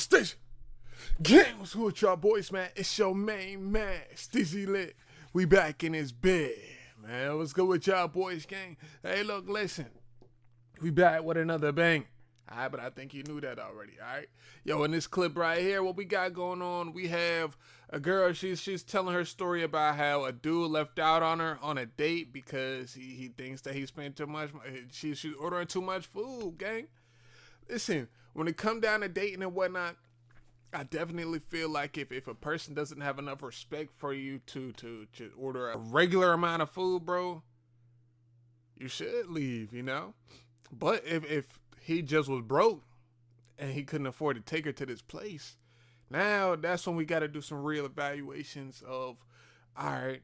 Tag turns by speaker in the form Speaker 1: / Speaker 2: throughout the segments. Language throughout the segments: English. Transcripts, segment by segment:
Speaker 1: Confrontation. Gang, what's good with y'all boys, man? It's your main man, Stizzy Lit. We back in his bed, man. What's good with y'all boys, gang? Hey, look, listen. We back with another bang. Alright, but I think you knew that already, alright? Yo, in this clip right here, what we got going on, we have a girl, she's telling her story about how a dude left out on her on a date because he thinks that he spent too much, she's ordering too much food, gang. Listen, when it come down to dating and whatnot, I definitely feel like if a person doesn't have enough respect for you to order a regular amount of food, bro, you should leave, you know? But if he just was broke and he couldn't afford to take her to this place, now that's when we got to do some real evaluations of, all right,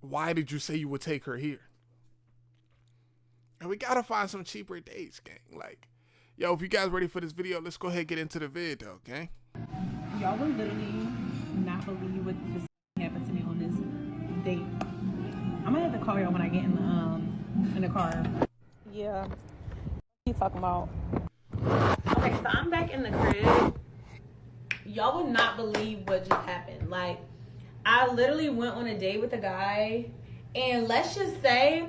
Speaker 1: why did you say you would take her here? And we got to find some cheaper dates, gang. Like, yo, if you guys ready for this video, let's go ahead and get into the video, okay?
Speaker 2: Y'all will literally not believe what just happened to me on this date. I'm gonna have to call y'all when I get in the car. Yeah. What are you talking about? Okay, so I'm back in the crib. Y'all would not believe what just happened. Like, I literally went on a date with a guy, and let's just say,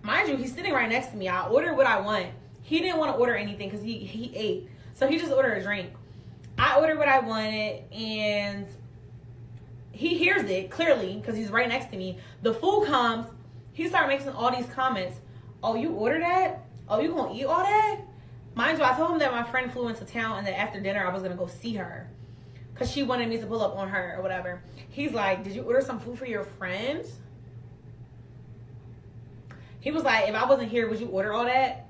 Speaker 2: mind you, he's sitting right next to me. I ordered what I want. He didn't want to order anything because he ate. So he just ordered a drink. I ordered what I wanted, and he hears it clearly because he's right next to me. The food comes. He started making all these comments. Oh, you ordered that? Oh, you gonna eat all that? Mind you, I told him that my friend flew into town and that after dinner I was gonna go see her because she wanted me to pull up on her or whatever. He's like, did you order some food for your friend? He was like, if I wasn't here, would you order all that?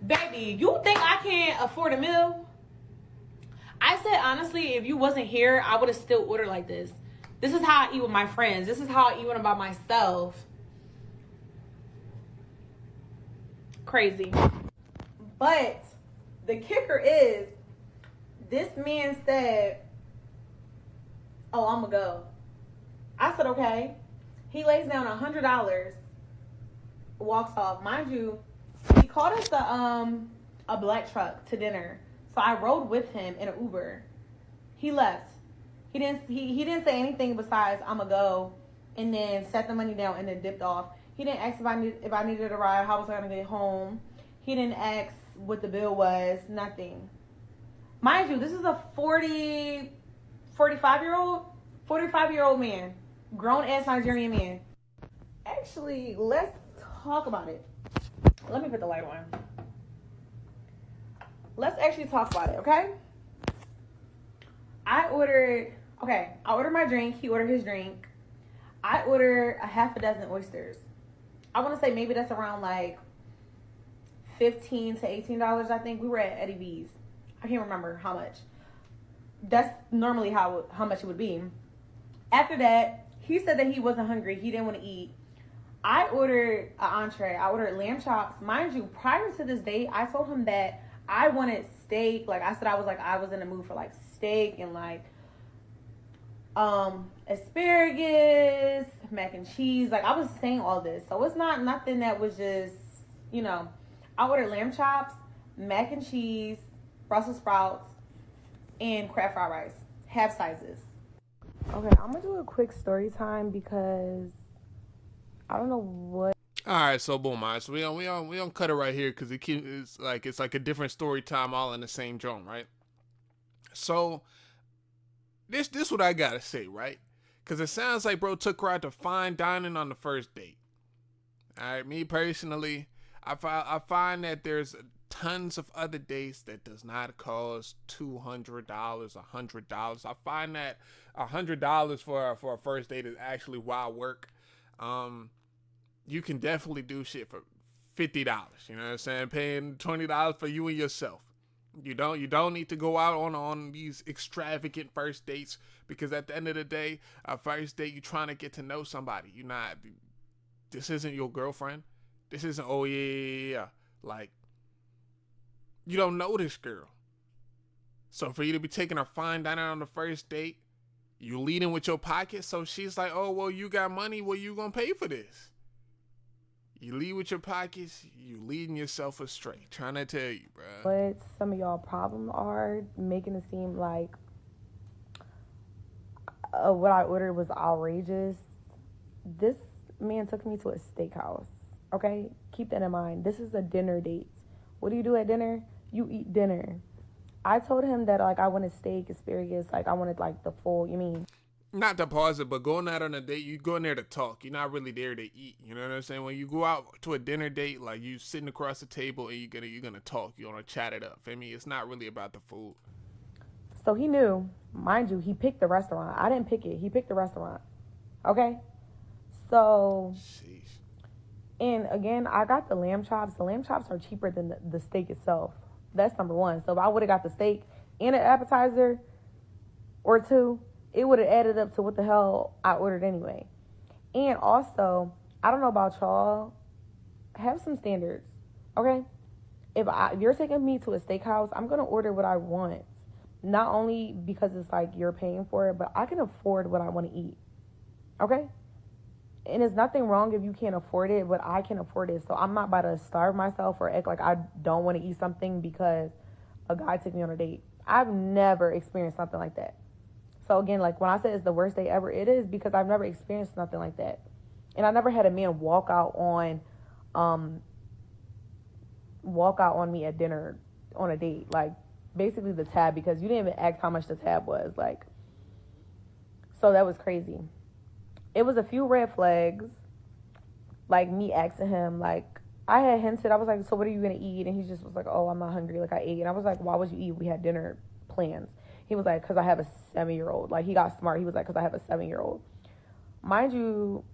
Speaker 2: Baby, you think I can't afford a meal? I said, honestly, if you wasn't here, I would have still ordered like this. This is how I eat with my friends. This is how I eat when I'm by myself. Crazy. But the kicker is, this man said, oh, I'm gonna go. I said, okay. He lays down $100, walks off. Mind you, he called us a black truck to dinner. So I rode with him in an Uber. He left. He didn't say anything besides I'ma go, and then set the money down and then dipped off. He didn't ask if I needed a ride, how was I gonna get home. He didn't ask what the bill was, nothing. Mind you, this is a 45-year-old man, grown ass Nigerian man. Actually, let's talk about it. Let me put the light on. Let's actually talk about it, okay? I ordered my drink. He ordered his drink. I ordered a half a dozen oysters. I want to say maybe that's around like $15 to $18, I think. We were at Eddie V's. I can't remember how much. That's normally how much it would be. After that, he said that he wasn't hungry. He didn't want to eat. I ordered an entree. I ordered lamb chops. Mind you, prior to this date, I told him that I wanted steak. Like I said, I was in the mood for like steak and like asparagus, mac and cheese. Like I was saying all this. So it's not nothing that was just, you know. I ordered lamb chops, mac and cheese, Brussels sprouts, and crab fried rice. Half sizes. Okay, I'm gonna do a quick story time because I don't know what.
Speaker 1: All right, so boom, all right, so we don't cut it right here because it's like a different story time all in the same joint, right? So this what I gotta say, right? Because it sounds like bro took her out to fine dining on the first date. All right, me personally, I find that there's tons of other dates that does not cost $200, $100. I find that $100 for a first date is actually wild work. You can definitely do shit for $50. You know what I'm saying? Paying $20 for you and yourself. You don't need to go out on these extravagant first dates because at the end of the day, a first date you're trying to get to know somebody. This isn't your girlfriend. This isn't yeah. Like you don't know this girl. So for you to be taking her fine dining on the first date, you leading with your pocket. So she's like, oh well, you got money. Well, you gonna pay for this. You lead with your pockets, you leading yourself astray. Trying to tell you, bro.
Speaker 2: What some of y'all problems are, making it seem like what I ordered was outrageous. This man took me to a steakhouse. Okay? Keep that in mind. This is a dinner date. What do you do at dinner? You eat dinner. I told him that, like, I wanted steak, asparagus, like, I wanted, like, the full, you mean?
Speaker 1: Not to pause it, but going out on a date, you go in there to talk. You're not really there to eat. You know what I'm saying? When you go out to a dinner date, like, you sitting across the table and you're gonna talk. You're gonna chat it up. I mean, it's not really about the food.
Speaker 2: So he knew, mind you, he picked the restaurant. I didn't pick it. He picked the restaurant. Okay? So,
Speaker 1: Sheesh.
Speaker 2: and again, I got the lamb chops. The lamb chops are cheaper than the steak itself. That's number one. So if I would have got the steak and an appetizer or two, it would have added up to what the hell I ordered anyway. And also, I don't know about y'all, have some standards, okay? If you're taking me to a steakhouse, I'm going to order what I want. Not only because it's like you're paying for it, but I can afford what I want to eat, okay? And there's nothing wrong if you can't afford it, but I can afford it. So I'm not about to starve myself or act like I don't want to eat something because a guy took me on a date. I've never experienced something like that. So again, like when I said it's the worst day ever, it is because I've never experienced nothing like that. And I never had a man walk out on me at dinner on a date. Like basically the tab, because you didn't even ask how much the tab was. Like, so that was crazy. It was a few red flags, like me asking him, like, I had hinted, I was like, so what are you going to eat? And he just was like, oh, I'm not hungry, like I ate. And I was like, why would you eat? We had dinner plans. He was like, because I have a 7-year-old. Like, he got smart. He was like, because I have a 7-year-old. Mind you,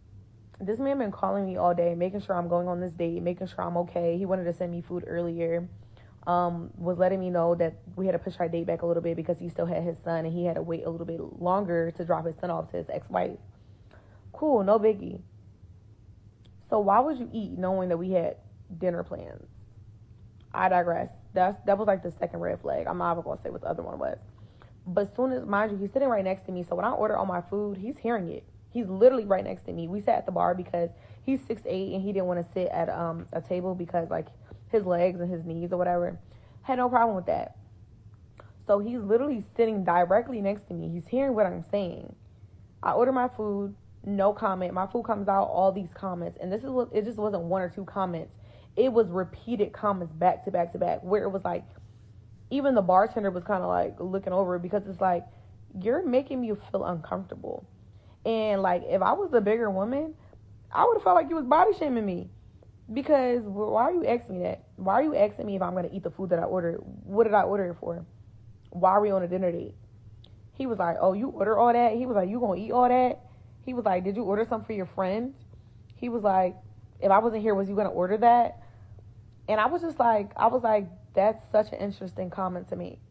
Speaker 2: this man been calling me all day, making sure I'm going on this date, making sure I'm okay. He wanted to send me food earlier. Was letting me know that we had to push our date back a little bit because he still had his son and he had to wait a little bit longer to drop his son off to his ex-wife. Cool, no biggie. So why would you eat knowing that we had dinner plans? I digress. That was like the second red flag. I'm not even going to say what the other one was. But soon as, mind you, he's sitting right next to me. So when I order all my food, he's hearing it. He's literally right next to me. We sat at the bar because he's 6'8" and he didn't want to sit at a table because like his legs and his knees or whatever. Had no problem with that. So he's literally sitting directly next to me. He's hearing what I'm saying. I order my food. No comment. My food comes out, all these comments. And it just wasn't one or two comments. It was repeated comments back to back to back, where it was like, even the bartender was kind of like looking over it because it's like, you're making me feel uncomfortable. And like, if I was a bigger woman, I would have felt like you was body shaming me. Because why are you asking me that? Why are you asking me if I'm going to eat the food that I ordered? What did I order it for? Why are we on a dinner date? He was like, oh, you order all that? He was like, you going to eat all that? He was like, did you order something for your friend? He was like, if I wasn't here, was you going to order that? And I was like, that's such an interesting comment to make.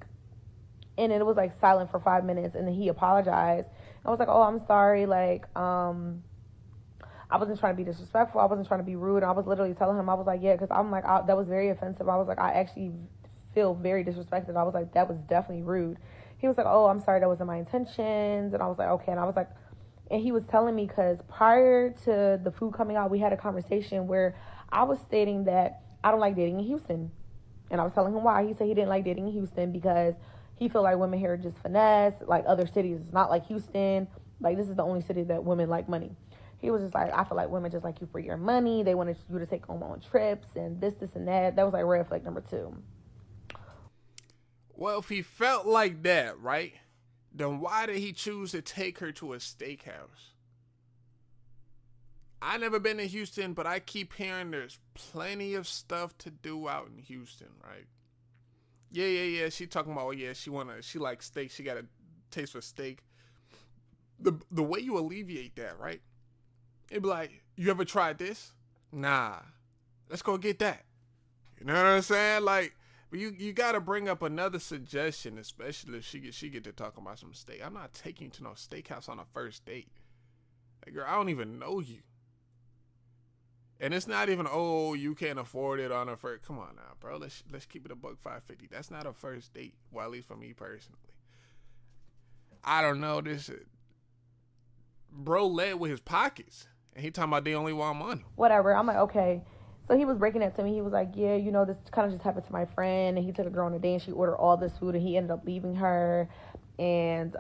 Speaker 2: And it was like silent for 5 minutes. And then he apologized. I was like, oh, I'm sorry. Like, I wasn't trying to be disrespectful. I wasn't trying to be rude. And I was literally telling him, I was like, yeah, because I'm like, that was very offensive. I was like, I actually feel very disrespected. I was like, that was definitely rude. He was like, oh, I'm sorry. That wasn't my intentions. And I was like, okay. And I was like, and he was telling me, because prior to the food coming out, we had a conversation where I was stating that I don't like dating in Houston. And I was telling him why. He said he didn't like dating in Houston because he felt like women here are just finesse, like other cities. It's not like Houston. Like, this is the only city that women like money. He was just like, I feel like women just like you for your money. They wanted you to take them on trips and this, and that. That was like red flag number 2.
Speaker 1: Well, if he felt like that, right, then why did he choose to take her to a steakhouse? I never been to Houston, but I keep hearing there's plenty of stuff to do out in Houston, right? Yeah. She talking about, oh yeah, she likes steak. She got a taste for steak. The way you alleviate that, right? It'd be like, you ever tried this? Nah. Let's go get that. You know what I'm saying? Like, you gotta bring up another suggestion, especially if she get to talking about some steak. I'm not taking you to no steakhouse on a first date. Like, girl, I don't even know you. And it's not even, oh, you can't afford it on a first. Come on now, bro. Let's keep it a $1.50. That's not a first date. Well, at least for me personally. I don't know. This bro led with his pockets. And he talking about they only want money.
Speaker 2: Whatever. I'm like, okay. So he was breaking it to me. He was like, yeah, you know, this kind of just happened to my friend. And he took a girl on a date and she ordered all this food and he ended up leaving her. And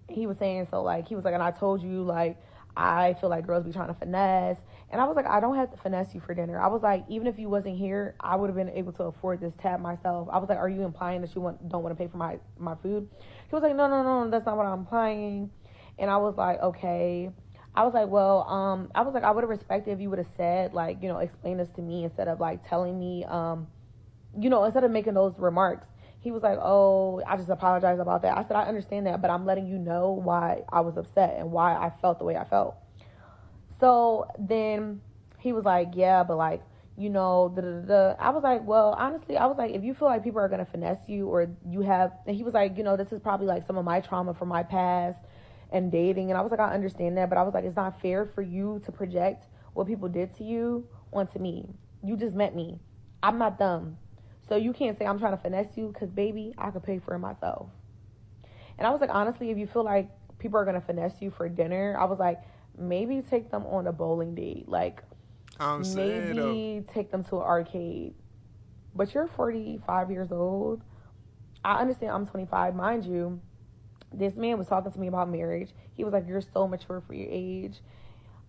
Speaker 2: he was saying, so like, he was like, and I told you, like, I feel like girls be trying to finesse. And I was like, I don't have to finesse you for dinner. I was like, even if you wasn't here, I would have been able to afford this tab myself. I was like, are you implying that you don't want to pay for my food? He was like, no, that's not what I'm implying. And I was like, okay. I was like, well, I was like, I would have respected if you would have said, like, you know, explain this to me instead of like telling me, you know, instead of making those remarks. He was like, oh, I just apologize about that. I said, I understand that, but I'm letting you know why I was upset and why I felt the way I felt. So then he was like, yeah, but like, you know, I was like, well, honestly, I was like, if you feel like people are going to finesse you or you have, and he was like, you know, this is probably like some of my trauma from my past and dating. And I was like, I understand that, but I was like, it's not fair for you to project what people did to you onto me. You just met me. I'm not dumb. So you can't say I'm trying to finesse you because, baby, I could pay for it myself. And I was like, honestly, if you feel like people are going to finesse you for dinner, I was like, maybe take them on a bowling date. Like, maybe take them to an arcade. But you're 45 years old. I understand I'm 25. Mind you, this man was talking to me about marriage. He was like, you're so mature for your age.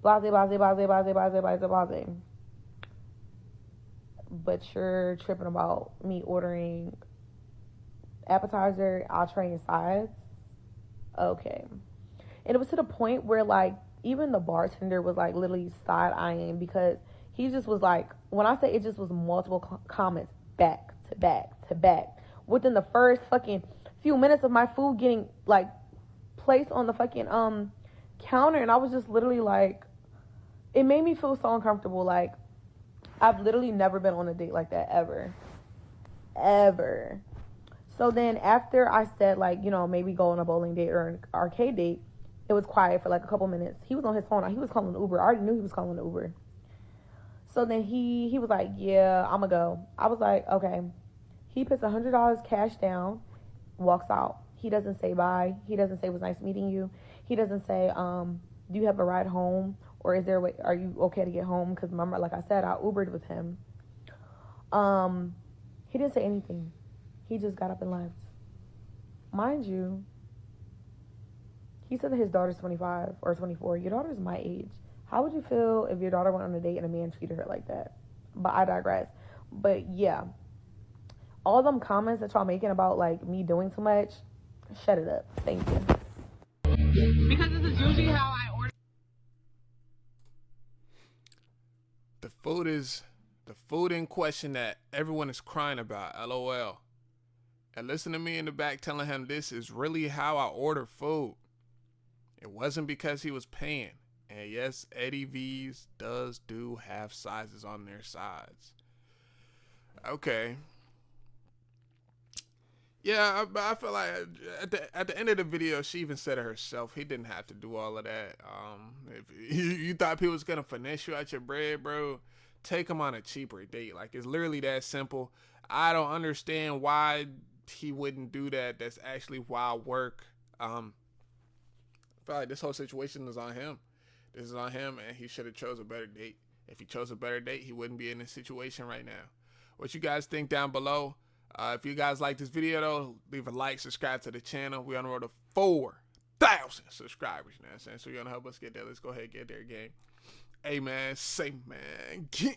Speaker 2: Blase, blase, blase, blase, blase, blase, blase. But you're tripping about me ordering appetizer, entree, and sides. Okay. And it was to the point where, like, even the bartender was, like, literally side-eyeing because he just was, like, when I say it just was multiple comments back to back to back. Within the first fucking few minutes of my food getting, like, placed on the fucking counter. And I was just literally, like, it made me feel so uncomfortable, like, I've literally never been on a date like that ever. Ever. So then after I said, like, you know, maybe go on a bowling date or an arcade date, it was quiet for like a couple minutes. He was on his phone. He was calling an Uber. I already knew he was calling an Uber. So then he was like, yeah, I'm going to go. I was like, okay. He puts $100 cash down, walks out. He doesn't say bye. He doesn't say it was nice meeting you. He doesn't say, do you have a ride home? Or is there a way, are you okay to get home? Because remember, like I said, I Ubered with him. He didn't say anything. He just got up and left. Mind you, he said that his daughter's 25 or 24. Your daughter's my age. How would you feel if your daughter went on a date and a man treated her like that? But I digress. But yeah, all them comments that y'all making about like me doing too much, shut it up. Thank you.
Speaker 3: Because this is usually how I order.
Speaker 1: The food in question that everyone is crying about, LOL. And listen to me in the back telling him this is really how I order food. It wasn't because he was paying. And yes, Eddie V's does have sizes on their sides. Okay. Yeah, I feel like at the end of the video, she even said it herself. He didn't have to do all of that. If you thought people was gonna finesse you out your bread, bro, take him on a cheaper date. Like, it's literally that simple. I don't understand why he wouldn't do that. That's actually wild work. I feel like this whole situation is on him. This is on him, and he should have chose a better date. If he chose a better date, he wouldn't be in this situation right now. What you guys think down below? If you guys like this video, though, leave a like, subscribe to the channel. We're on the road to 4,000 subscribers, you know what I'm saying? So you're going to help us get there. Let's go ahead and get there, gang. Hey, man, say, man, get.